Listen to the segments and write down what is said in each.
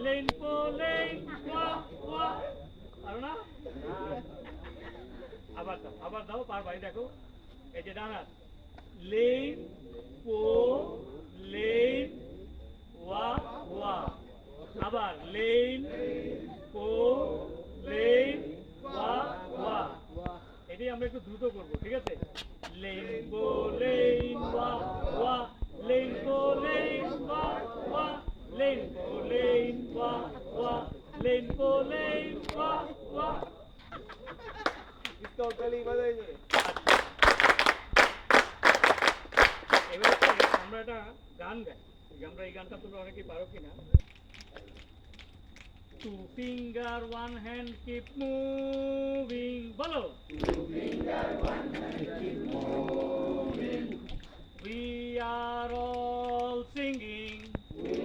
Lane পো lane ওয়া ওয়া পারো না আবার দাও পারবাই দেখো এই যে ডান হাত লেন পো লেন ওয়া ওয়া আবার লেন পো লেন ওয়া ওয়া এটাই আমরা একটু দ্রুত করবো ঠিক আছে লেন পো লেন ওয়া ওয়া লেন পো লেন ওয়া ওয়া লেন পো লেন ওয়া ওয়া লেন পো লেন ওয়া ওয়া इसका कली बताइए এবারে আমরা একটা গান গাই আমরা এই গানটা তোমরা অনেকেই পারো কিনা Two finger, one hand, keep moving. Bolo. Two finger, one hand, keep moving. We are all singing. We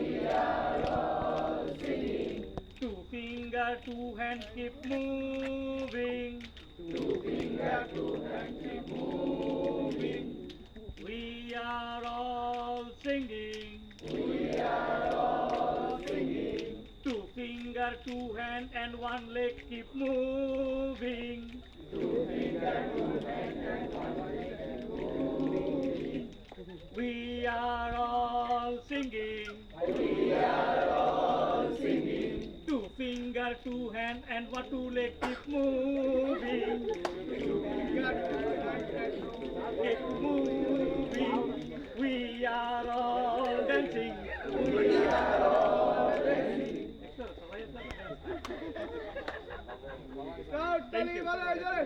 are all singing. Two finger, two hand, keep moving. Two finger, two hand, keep moving. We are all singing. We are all singing. Two finger, two hand, and one leg keep moving. Two finger, two hand, and one leg keep moving. We are all singing. We are all singing. Two finger, two hand, and one two leg keep moving. Two finger, two hand, and Keep moving. We are all dancing. we are all dancing. Scout कली बताइए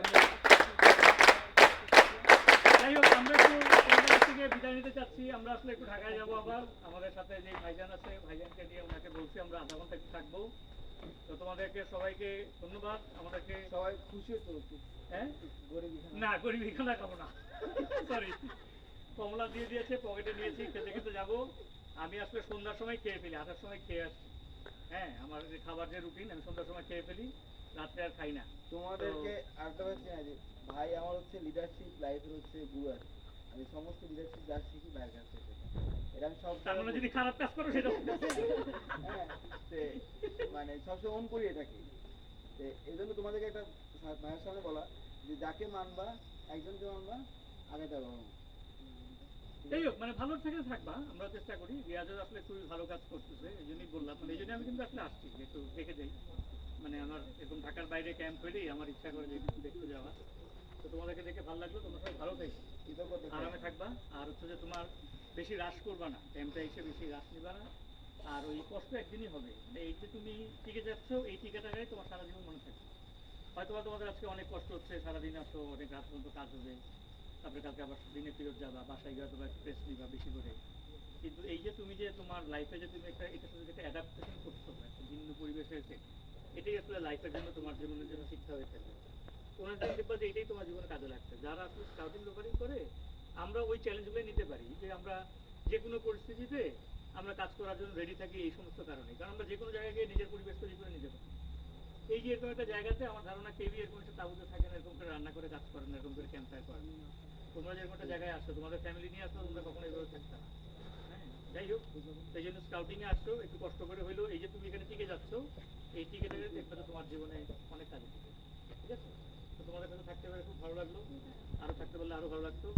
যাই হোক আমরা একটু তোমাদের থেকে বিদায় নিতে চাচ্ছি আমরা আসলে একটু ঢাকায় যাবো আবার আমাদের সাথে যে ভাইজান আছে ভাইজানকে নিয়ে ওনাকে বলছি আমরা আধা ঘন্টা একটু থাকবো তো তোমাদেরকে সবাইকে ধন্যবাদ আমাদেরকে সবাই খুশি হতো হ্যাঁ গরিব না গরিবি খানা খাবো না সরি কমলা দিয়ে দিয়েছে পকেটে নিয়েছি খেতে খেতে যাবো আমি আসলে সন্ধ্যার সময় খেয়ে ফেলি 8টার সময় খেয়ে আসছি হ্যাঁ আমার যে খাবার যে রুটিন আমি সন্ধ্যার সময় খেয়ে ফেলি রাত্রে আর খাই না তোমাদেরকে আরেকটা হচ্ছে না যে ভাই আমার হচ্ছে লিডারশিপ লাইফের হচ্ছে গুয়ার আমি সমস্ত লিডারশিপ যা শিখি বাইরের কাছ থেকে এটা আমি সব তার মানে যদি খারাপ কাজ করো সেটা হ্যাঁ মানে সবসময় অন করি এটাকে এই জন্য তোমাদেরকে একটা ভাইয়ের সামনে বলা যে যাকে মানবা একজনকে মানবা আগে যাবো যাই হোক মানে ভালো থেকে থাকবা আমরা চেষ্টা করি রিয়াজও আসলে খুবই ভালো কাজ করতেছে এই জন্যই বললাম মানে এই জন্য আমি কিন্তু আসলে আসছি একটু দেখে যাই মানে আমার এরকম ঢাকার বাইরে ক্যাম্প হইলেই আমার ইচ্ছা করে যে একটু দেখতে যাওয়া তো তোমাদেরকে দেখে ভালো লাগলো তোমরা সবাই ভালো থাকবে আরামে থাকবা আর হচ্ছে যে তোমার বেশি রাশ করবা না ক্যাম্পটা এসে বেশি রাশ নিবা না আর ওই কষ্ট একদিনই হবে এই যে তুমি টিকে যাচ্ছ এই টিকাটাকে তোমার সারা জীবন মনে থাকবে হয়তো তোমাদের আজকে অনেক কষ্ট হচ্ছে সারাদিন আসো অনেক রাত পর্যন্ত কাজ হবে তারপরে কালকে আবার দিনে ফেরত যাবা বাসায় গিয়ে তোমার স্ট্রেস নিবা বেশি করে কিন্তু এই যে তুমি যে তোমার লাইফে যে তুমি একটা এটার সাথে একটা অ্যাডাপ্টেশন করছো একটা ভিন্ন পরিবেশে এসে এটাই আসলে লাইফের জন্য তোমার জীবনের জন্য শিক্ষা হয়ে থাকবে তোমার দেখবা যে এটাই তোমার জীবনে কাজে লাগছে যারা আসলে স্কাউটিং লোকারিং করে আমরা ওই চ্যালেঞ্জগুলো নিতে পারি যে আমরা যে কোনো পরিস্থিতিতে আমরা কাজ করার জন্য রেডি থাকি এই সমস্ত কারণে কারণ আমরা যে কোনো জায়গায় গিয়ে নিজের পরিবেশ তৈরি করে নিতে পারি এই যে এরকম একটা জায়গাতে আমার ধারণা কেউই এরকম একটা তাবুতে থাকে না এরকম করে রান্না করে কাজ করেন এরকম করে ক্যাম্প ফায়ার করেন তোমরা যেরকম একটা জায়গায় আসছো তোমাদের ফ্যামিলি নিয়ে আসছো তোমরা কখনো এভাবে থাকতে না হ্যাঁ যাই হোক সেই জন্য স্কাউটিং এ আসছো একটু কষ্ট করে হইলো এই যে তুমি এখানে টিকে যাচ্ছ এই টিকেটাকে দেখবে তো তোমার জীবনে অনেক কাজে ঠিক আছে তো তোমাদের কাছে থাকতে পারে খুব ভালো লাগলো আরো থাকতে পারলে আরো ভালো লাগতো